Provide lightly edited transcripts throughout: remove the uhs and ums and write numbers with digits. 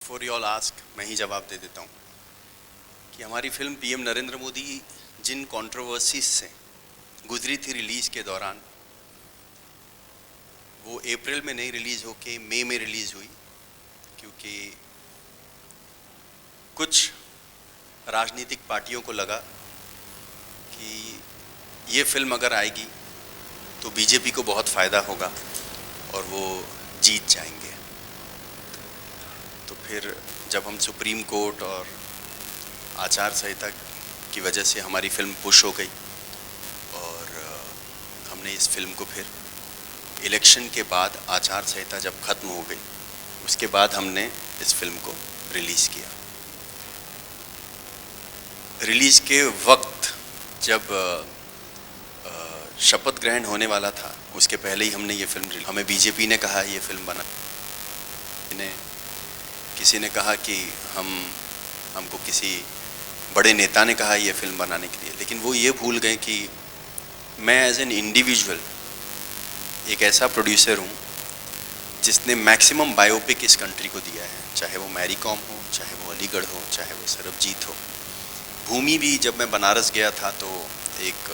Before you all ask मैं ही जवाब दे देता हूँ कि हमारी फिल्म पीएम नरेंद्र मोदी जिन कंट्रोवर्सीज से गुजरी थी रिलीज़ के दौरान, वो अप्रैल में नहीं रिलीज़ होके मई में रिलीज़ हुई, क्योंकि कुछ राजनीतिक पार्टियों को लगा कि ये फिल्म अगर आएगी तो बीजेपी को बहुत फ़ायदा होगा और वो जीत जाएंगे। तो फिर जब हम सुप्रीम कोर्ट और आचार संहिता की वजह से हमारी फिल्म पुश हो गई और हमने इस फिल्म को फिर इलेक्शन के बाद आचार संहिता जब ख़त्म हो गई उसके बाद हमने इस फिल्म को रिलीज़ किया। रिलीज़ के वक्त जब शपथ ग्रहण होने वाला था उसके पहले ही हमने ये फिल्म, हमें बीजेपी ने कहा ये फिल्म बना, किसी ने कहा कि हमको किसी बड़े नेता ने कहा ये फिल्म बनाने के लिए, लेकिन वो ये भूल गए कि मैं एज एन इंडिविजुअल एक ऐसा प्रोड्यूसर हूँ जिसने मैक्सिमम बायोपिक इस कंट्री को दिया है, चाहे वो मैरी कॉम हो, चाहे वो अलीगढ़ हो, चाहे वो सरबजीत हो। भूमि भी जब मैं बनारस गया था तो एक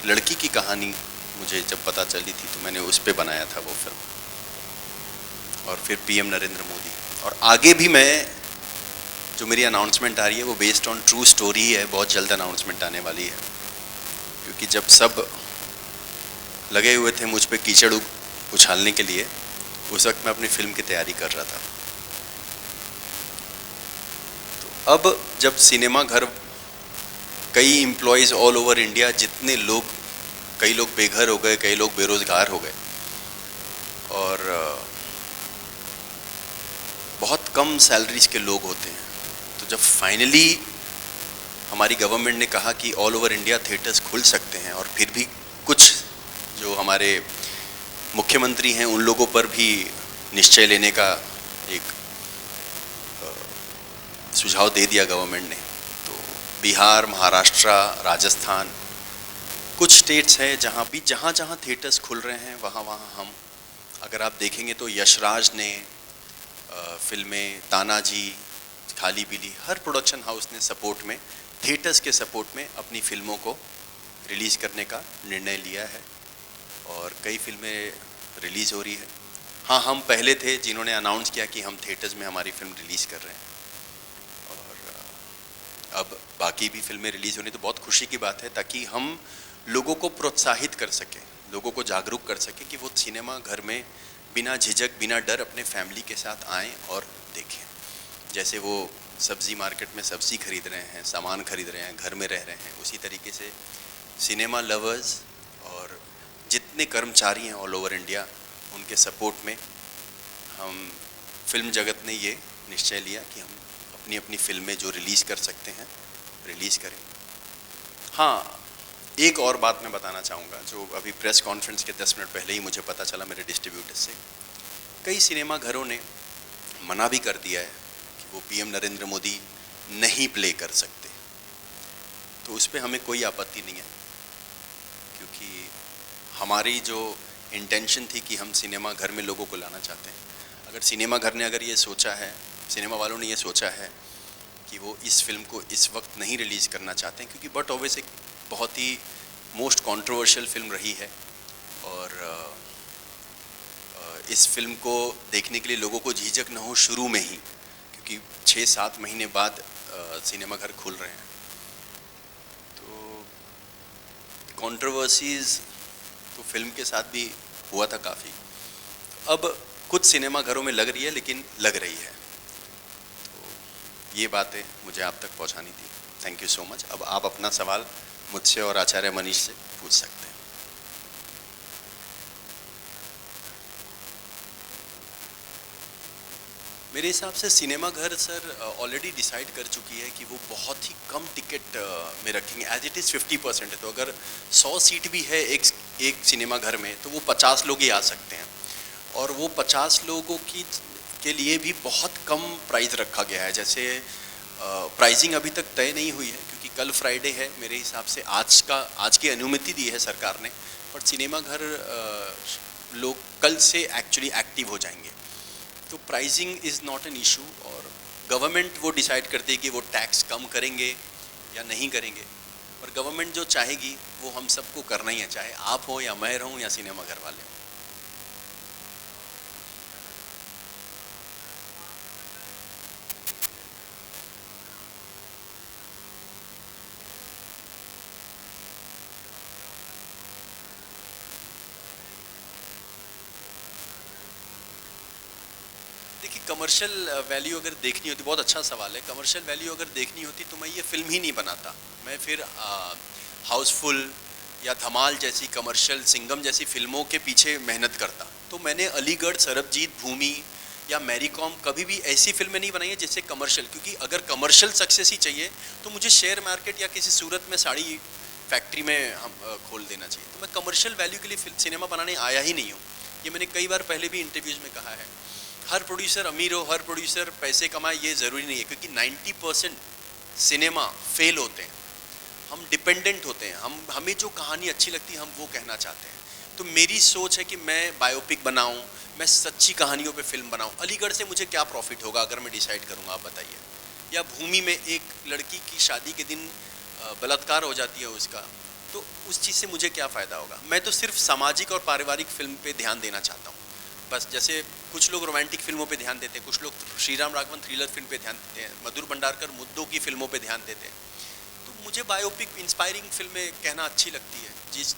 लड़की की कहानी मुझे जब पता चली थी तो मैंने उस पर बनाया था वो फिल्म। और फिर पीएम नरेंद्र मोदी, और आगे भी मैं जो मेरी अनाउंसमेंट आ रही है वो बेस्ड ऑन ट्रू स्टोरी है, बहुत जल्द अनाउंसमेंट आने वाली है, क्योंकि जब सब लगे हुए थे मुझ पे कीचड़ उछालने के लिए उस वक्त मैं अपनी फिल्म की तैयारी कर रहा था। तो अब जब सिनेमा घर, कई एम्प्लॉयज़ ऑल ओवर इंडिया, जितने लोग, कई लोग बेघर हो गए, कई लोग बेरोज़गार हो गए और बहुत कम सैलरीज के लोग होते हैं, तो जब फाइनली हमारी गवर्नमेंट ने कहा कि ऑल ओवर इंडिया थिएटर्स खुल सकते हैं, और फिर भी कुछ जो हमारे मुख्यमंत्री हैं उन लोगों पर भी निश्चय लेने का एक सुझाव दे दिया गवर्नमेंट ने, तो बिहार, महाराष्ट्र, राजस्थान, कुछ स्टेट्स हैं जहाँ जहाँ थिएटर्स खुल रहे हैं वहाँ हम, अगर आप देखेंगे तो यशराज ने फिल्में, तानाजी, खाली बिली, हर प्रोडक्शन हाउस ने सपोर्ट में, थिएटर्स के सपोर्ट में अपनी फिल्मों को रिलीज़ करने का निर्णय लिया है और कई फिल्में रिलीज़ हो रही है। हाँ, हम पहले थे जिन्होंने अनाउंस किया कि हम थिएटर्स में हमारी फिल्म रिलीज़ कर रहे हैं और अब बाकी भी फिल्में रिलीज़ होनी, तो बहुत खुशी की बात है, ताकि हम लोगों को प्रोत्साहित कर सकें, लोगों को जागरूक कर सकें कि वो सिनेमा घर में बिना झिझक, बिना डर अपने फैमिली के साथ आएँ और देखें। जैसे वो सब्ज़ी मार्केट में सब्ज़ी खरीद रहे हैं, सामान खरीद रहे हैं, घर में रह रहे हैं, उसी तरीके से सिनेमा लवर्स और जितने कर्मचारी हैं ऑल ओवर इंडिया, उनके सपोर्ट में हम फिल्म जगत ने ये निश्चय लिया कि हम अपनी अपनी फिल्में जो रिलीज़ कर सकते हैं रिलीज़ करें। हाँ, एक और बात मैं बताना चाहूँगा, जो अभी प्रेस कॉन्फ्रेंस के 10 मिनट पहले ही मुझे पता चला मेरे डिस्ट्रीब्यूटर से, कई सिनेमा घरों ने मना भी कर दिया है कि वो पीएम नरेंद्र मोदी नहीं प्ले कर सकते, तो उस पर हमें कोई आपत्ति नहीं है, क्योंकि हमारी जो इंटेंशन थी कि हम सिनेमा घर में लोगों को लाना चाहते हैं। अगर सिनेमा घर ने अगर ये सोचा है, सिनेमा वालों ने ये सोचा है कि वो इस फिल्म को इस वक्त नहीं रिलीज़ करना चाहते हैं, क्योंकि बट ऑब्वियस एक बहुत ही मोस्ट कंट्रोवर्शियल फिल्म रही है और इस फिल्म को देखने के लिए लोगों को झिझक न हो शुरू में ही, क्योंकि 6-7 महीने बाद सिनेमा घर खुल रहे हैं, तो कंट्रोवर्सीज़ तो फिल्म के साथ भी हुआ था काफ़ी, अब कुछ सिनेमा घरों में लग रही है, लेकिन लग रही है, तो ये बातें मुझे आप तक पहुंचानी थी। Thank you so much. अब आप अपना सवाल मुझसे और आचार्य मनीष से पूछ सकते हैं। मेरे हिसाब से सिनेमा घर सर ऑलरेडी डिसाइड कर चुकी है कि वो बहुत ही कम टिकट में रखेंगे, एज इट इज़ 50% है, तो अगर 100 सीट भी है एक सिनेमा घर में तो वो 50 लोग ही आ सकते हैं, और वो 50 लोगों के लिए भी बहुत कम प्राइस रखा गया है। जैसे प्राइसिंग अभी तक तय नहीं हुई है, क्योंकि कल फ्राइडे है, मेरे हिसाब से आज की अनुमति दी है सरकार ने, पर सिनेमा घर लोग कल से एक्चुअली एक्टिव हो जाएंगे। तो pricing is not an issue, और गवर्नमेंट वो डिसाइड करती है कि वो टैक्स कम करेंगे या नहीं करेंगे, और गवर्नमेंट जो चाहेगी वो हम सबको करना ही है, चाहे आप हो या मैं रहूं या सिनेमा घर वाले हों। देखिए, कमर्शियल वैल्यू अगर देखनी होती, बहुत अच्छा सवाल है, कमर्शियल वैल्यू अगर देखनी होती तो मैं ये फिल्म ही नहीं बनाता, मैं फिर हाउसफुल या धमाल जैसी कमर्शियल, सिंघम जैसी फिल्मों के पीछे मेहनत करता। तो मैंने अलीगढ़, सरबजीत, भूमि या मैरी कॉम कभी भी ऐसी फिल्में नहीं बनाई है जिससे कमर्शियल, क्योंकि अगर कमर्शियल सक्सेस ही चाहिए तो मुझे शेयर मार्केट या किसी सूरत में साड़ी फैक्ट्री में हम खोल देना चाहिए। तो मैं कमर्शियल वैल्यू के लिए सिनेमा बनाने आया ही नहीं हूँ। ये मैंने कई बार पहले भी इंटरव्यूज़ में कहा है। हर प्रोड्यूसर अमीर हो, हर प्रोड्यूसर पैसे कमाए, ये ज़रूरी नहीं है, क्योंकि 90% सिनेमा फेल होते हैं। हम डिपेंडेंट होते हैं, हमें जो कहानी अच्छी लगती है हम वो कहना चाहते हैं। तो मेरी सोच है कि मैं बायोपिक बनाऊं, मैं सच्ची कहानियों पे फिल्म बनाऊं। अलीगढ़ से मुझे क्या प्रॉफिट होगा अगर मैं डिसाइड करूंगा, आप बताइए। या भूमि में एक लड़की की शादी के दिन बलात्कार हो जाती है उसका, तो उस चीज़ से मुझे क्या फ़ायदा होगा। मैं तो सिर्फ सामाजिक और पारिवारिक फिल्म पे ध्यान देना चाहता हूँ बस। जैसे कुछ लोग रोमांटिक फिल्मों पे ध्यान देते हैं, कुछ लोग श्रीराम राघवन थ्रिलर फिल्म पे ध्यान देते हैं, मधुर भंडारकर मुद्दों की फिल्मों पे ध्यान देते हैं। तो मुझे बायोपिक, इंस्पायरिंग फिल्में कहना अच्छी लगती है,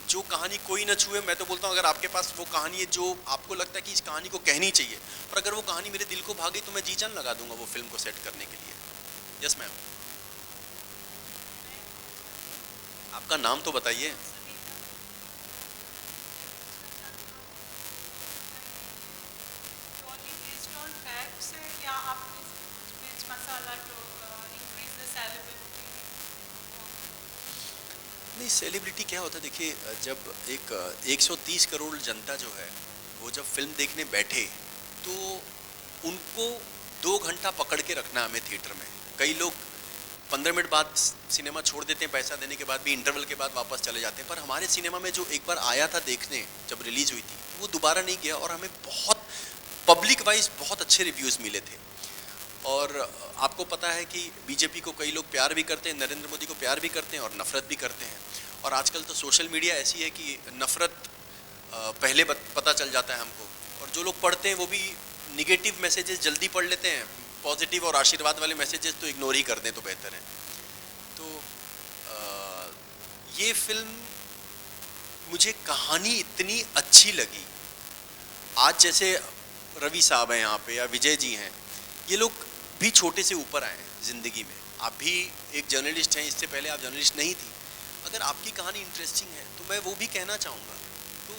जो कहानी कोई न छुए। मैं तो बोलता हूँ अगर आपके पास वो कहानी है जो आपको लगता है कि इस कहानी को कहनी चाहिए, और अगर वो कहानी मेरे दिल को भागी तो मैं जी जान लगा दूंगा वो फिल्म को सेट करने के लिए। Yes ma'am. आपका नाम तो बताइए। नहीं, सेलिब्रिटी क्या होता है, देखिए जब एक 130 करोड़ जनता जो है वो जब फिल्म देखने बैठे तो उनको 2 घंटा पकड़ के रखना हमें थिएटर में। कई लोग 15 मिनट बाद सिनेमा छोड़ देते हैं, पैसा देने के बाद भी, इंटरवल के बाद वापस चले जाते हैं। पर हमारे सिनेमा में जो एक बार आया था देखने, जब रिलीज हुई थी, वो दोबारा नहीं गया, और हमें बहुत पब्लिक वाइज बहुत अच्छे रिव्यूज़ मिले थे। और आपको पता है कि बीजेपी को कई लोग प्यार भी करते हैं, नरेंद्र मोदी को प्यार भी करते हैं और नफ़रत भी करते हैं। और आजकल तो सोशल मीडिया ऐसी है कि नफ़रत पहले पता चल जाता है हमको, और जो लोग पढ़ते हैं वो भी निगेटिव मैसेजेस जल्दी पढ़ लेते हैं, पॉजिटिव और आशीर्वाद वाले मैसेजेस तो इग्नोर ही कर दें तो बेहतर है। तो ये फिल्म मुझे कहानी इतनी अच्छी लगी। आज जैसे रवि साहब हैं यहाँ पे या विजय जी हैं, ये लोग भी छोटे से ऊपर आए हैं ज़िंदगी में। आप भी एक जर्नलिस्ट हैं, इससे पहले आप जर्नलिस्ट नहीं थी। अगर आपकी कहानी इंटरेस्टिंग है तो मैं वो भी कहना चाहूँगा। तो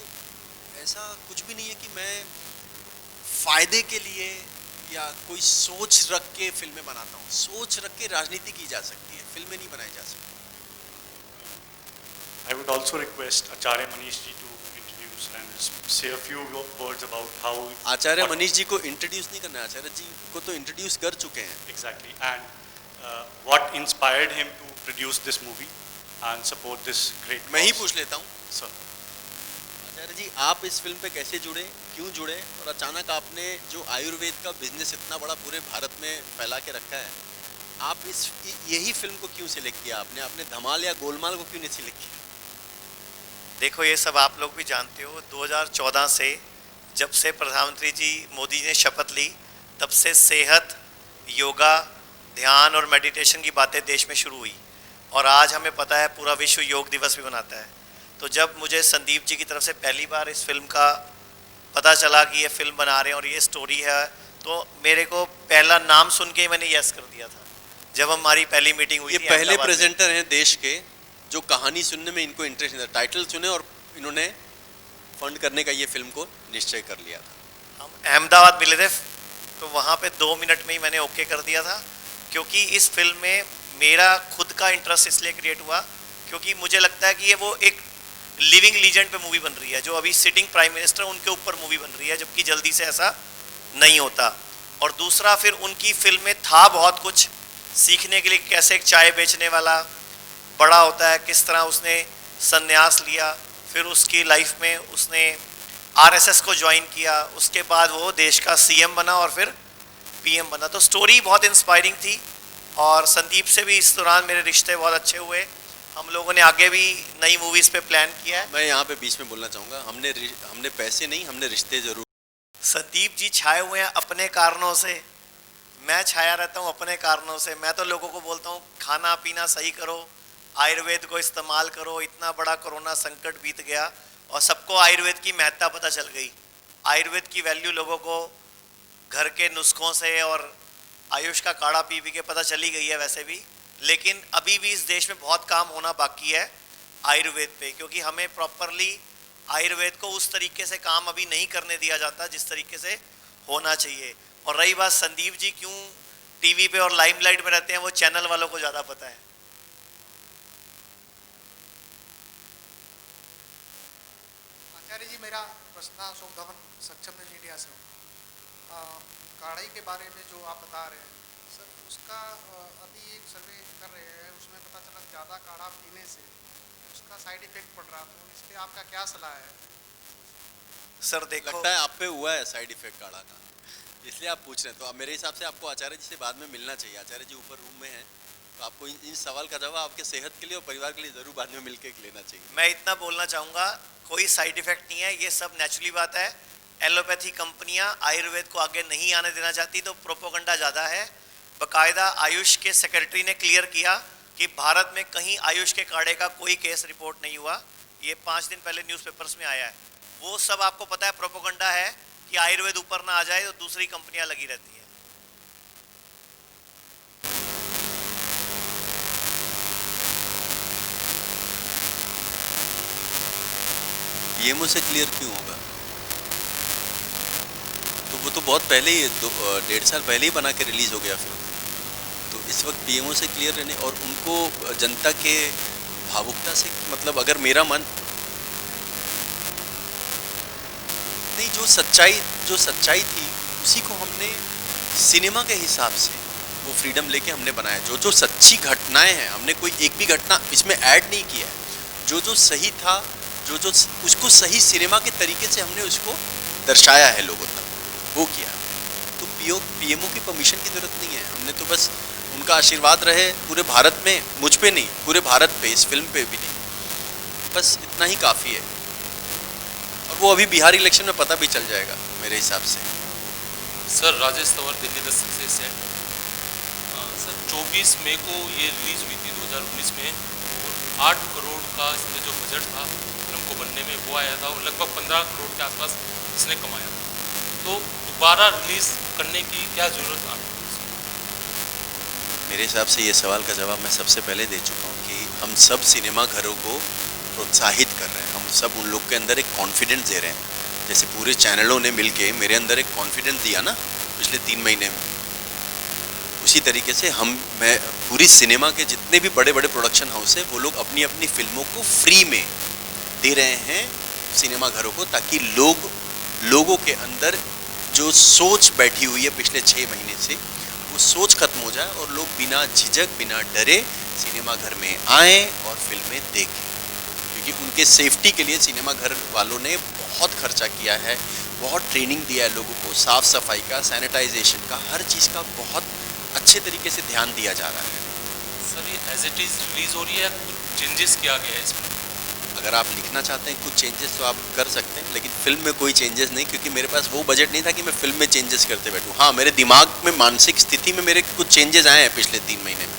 ऐसा कुछ भी नहीं है कि मैं फ़ायदे के लिए या कोई सोच रख के फिल्में बनाता हूँ। सोच रख के राजनीति की जा सकती है, फिल्में नहीं बनाई जा सकती। I would also request Acharya Manish ji to introduce and say a few words about how. आचार्य मनीष जी को इंट्रोड्यूस नहीं करना है, आचार्य जी को तो इंट्रोड्यूस कर चुके हैं। Exactly, and what inspired him to produce this movie and support this great cause. मैं ही पूछ लेता हूँ। Sir. आचार्य जी, आप इस फिल्म पे कैसे जुड़े, क्यों जुड़े, और अचानक आपने जो आयुर्वेद का बिजनेस इतना बड़ा पूरे भारत में फैला के रखा है, आप यही फिल्म को क्यों सिलेक्ट किया आपने? आपने धमाल या गोलमाल को क्यों नहीं सिलेक्ट किया? देखो, ये सब आप लोग भी जानते हो, 2014 से जब से प्रधानमंत्री जी मोदी ने शपथ ली, तब से सेहत, योगा, ध्यान और मेडिटेशन की बातें देश में शुरू हुई, और आज हमें पता है पूरा विश्व योग दिवस भी मनाता है। तो जब मुझे संदीप जी की तरफ से पहली बार इस फिल्म का पता चला कि ये फिल्म बना रहे हैं और ये स्टोरी है, तो मेरे को पहला नाम सुन के ही मैंने यस कर दिया था जब हमारी पहली मीटिंग हुई। ये पहले प्रेजेंटर हैं देश के जो कहानी सुनने में इनको इंटरेस्ट नहीं था, टाइटल सुने और इन्होंने फंड करने का ये फिल्म को निश्चय कर लिया था। हम अहमदाबाद मिले थे, तो वहाँ पे 2 मिनट में ही मैंने ओके कर दिया था, क्योंकि इस फिल्म में मेरा खुद का इंटरेस्ट इसलिए क्रिएट हुआ क्योंकि मुझे लगता है कि ये वो एक लिविंग लीजेंड पे मूवी बन रही है, जो अभी सिटिंग प्राइम मिनिस्टर उनके ऊपर मूवी बन रही है, जबकि जल्दी से ऐसा नहीं होता। और दूसरा, फिर उनकी फिल्म में था बहुत कुछ सीखने के लिए, कैसे एक चाय बेचने वाला बड़ा होता है, किस तरह उसने संन्यास लिया, फिर उसकी लाइफ में उसने आरएसएस को ज्वाइन किया, उसके बाद वो देश का सीएम बना और फिर पीएम बना। तो स्टोरी बहुत इंस्पायरिंग थी और संदीप से भी इस दौरान मेरे रिश्ते बहुत अच्छे हुए। हम लोगों ने आगे भी नई मूवीज़ पे प्लान किया है। मैं यहाँ पे बीच में बोलना चाहूँगा, हमने पैसे नहीं, हमने रिश्ते जरूर। संदीप जी छाए हुए हैं अपने कारणों से, मैं छाया रहता हूँ अपने कारणों से। मैं तो लोगों को बोलता हूँ खाना पीना सही करो, आयुर्वेद को इस्तेमाल करो। इतना बड़ा कोरोना संकट बीत गया और सबको आयुर्वेद की महत्ता पता चल गई। आयुर्वेद की वैल्यू लोगों को घर के नुस्खों से और आयुष का काढ़ा पी पी के पता चली गई है वैसे भी, लेकिन अभी भी इस देश में बहुत काम होना बाकी है आयुर्वेद पे, क्योंकि हमें प्रॉपरली आयुर्वेद को उस तरीके से काम अभी नहीं करने दिया जाता जिस तरीके से होना चाहिए। और रही बात संदीप जी क्यों टीवी पे और लाइमलाइट में रहते हैं, वो चैनल वालों को ज़्यादा पता है। आचार्य जी, मेरा प्रश्न अशोक धवन सक्षम मीडिया से काढ़ाई के बारे में जो आप बता रहे हैं सर, उसका अभी एक सर्वे कर रहे हैं, उसमें पता चला ज़्यादा काढ़ा पीने से उसका साइड इफेक्ट पड़ रहा, तो इस पर आपका क्या सलाह है? सर देखो, लगता है आप पे हुआ है साइड इफेक्ट काढ़ा का, इसलिए आप पूछ रहे हैं। तो अब मेरे हिसाब से आपको आचार्य जी से बाद में मिलना चाहिए। आचार्य जी ऊपर रूम में हैं, तो आपको इन सवाल का जवाब आपके सेहत के लिए और परिवार के लिए ज़रूर बाद में मिलकर लेना चाहिए। मैं इतना बोलना चाहूँगा, कोई साइड इफेक्ट नहीं है, ये सब नेचुरली बात है। एलोपैथी कंपनियां आयुर्वेद को आगे नहीं आने देना चाहती, तो प्रोपोगंडा ज़्यादा है। बाकायदा आयुष के सेक्रेटरी ने क्लियर किया कि भारत में कहीं आयुष के काढ़े का कोई केस रिपोर्ट नहीं हुआ। ये 5 दिन पहले न्यूज़पेपर्स में आया है। वो सब आपको पता है प्रोपोगंडा है कि आयुर्वेद ऊपर ना आ जाए तो दूसरी कंपनियां लगी रहती हैं। पीएमओ से क्लियर क्यों होगा? तो वो तो बहुत पहले ही 1.5 साल पहले ही बना के रिलीज़ हो गया फिल्म। तो इस वक्त पीएमओ से क्लियर रहने और उनको जनता के भावुकता से, मतलब अगर मेरा मन नहीं, जो सच्चाई थी उसी को हमने सिनेमा के हिसाब से वो फ्रीडम लेके हमने बनाया। जो सच्ची घटनाएं हैं, हमने कोई एक भी घटना इसमें ऐड नहीं किया है। जो सही था, जो उसको सही सिनेमा के तरीके से हमने उसको दर्शाया है लोगों तक, वो किया। तो पीएमओ की परमिशन की ज़रूरत नहीं है। हमने तो बस उनका आशीर्वाद रहे पूरे भारत में, मुझ पे नहीं, पूरे भारत पे, इस फिल्म पे भी नहीं, बस इतना ही काफ़ी है। और वो अभी बिहार इलेक्शन में पता भी चल जाएगा मेरे हिसाब से। सर राजेश तंवर, दिल्ली 10 से सेट। सर 24 मई को ये रिलीज़ हुई थी 2019 में, और 8 करोड़ का इसमें जो बजट था फिल्म को बनने में वो आया था, और लगभग 15 करोड़ के आसपास इसने कमाया था। तो दोबारा रिलीज़ करने की क्या ज़रूरत आ? मेरे हिसाब से ये सवाल का जवाब मैं सबसे पहले दे चुका हूँ कि हम सब सिनेमा घरों को प्रोत्साहित कर रहे हैं। हम सब उन लोग के अंदर एक कॉन्फिडेंस दे रहे हैं, जैसे पूरे चैनलों ने मिलके मेरे अंदर एक कॉन्फिडेंस दिया ना पिछले 3 महीने में, उसी तरीके से मैं पूरी सिनेमा के जितने भी बड़े बड़े प्रोडक्शन हाउस है, वो लोग अपनी अपनी फिल्मों को फ्री में दे रहे हैं सिनेमा घरों को, ताकि लोगों के अंदर जो सोच बैठी हुई है पिछले 6 महीने से, वो सोच खत्म हो जाए और लोग बिना झिझक, बिना डरे सिनेमा घर में आएँ और फिल्में देखें। क्योंकि उनके सेफ्टी के लिए सिनेमा घर वालों ने बहुत खर्चा किया है, बहुत ट्रेनिंग दिया है लोगों को, साफ़ सफाई का, सैनिटाइजेशन का, हर चीज़ का बहुत अच्छे तरीके से ध्यान दिया जा रहा है। सर ये एज इट इज़ रिलीज़ हो रही है, कुछ चेंजेस किया गया है इसमें? अगर आप लिखना चाहते हैं कुछ चेंजेस तो आप कर सकते हैं, लेकिन फिल्म में कोई चेंजेस नहीं, क्योंकि मेरे पास वो बजट नहीं था कि मैं फिल्म में चेंजेस करते बैठूं। हाँ, मेरे दिमाग में, मानसिक स्थिति में मेरे कुछ चेंजेस आए हैं पिछले 3 महीने में।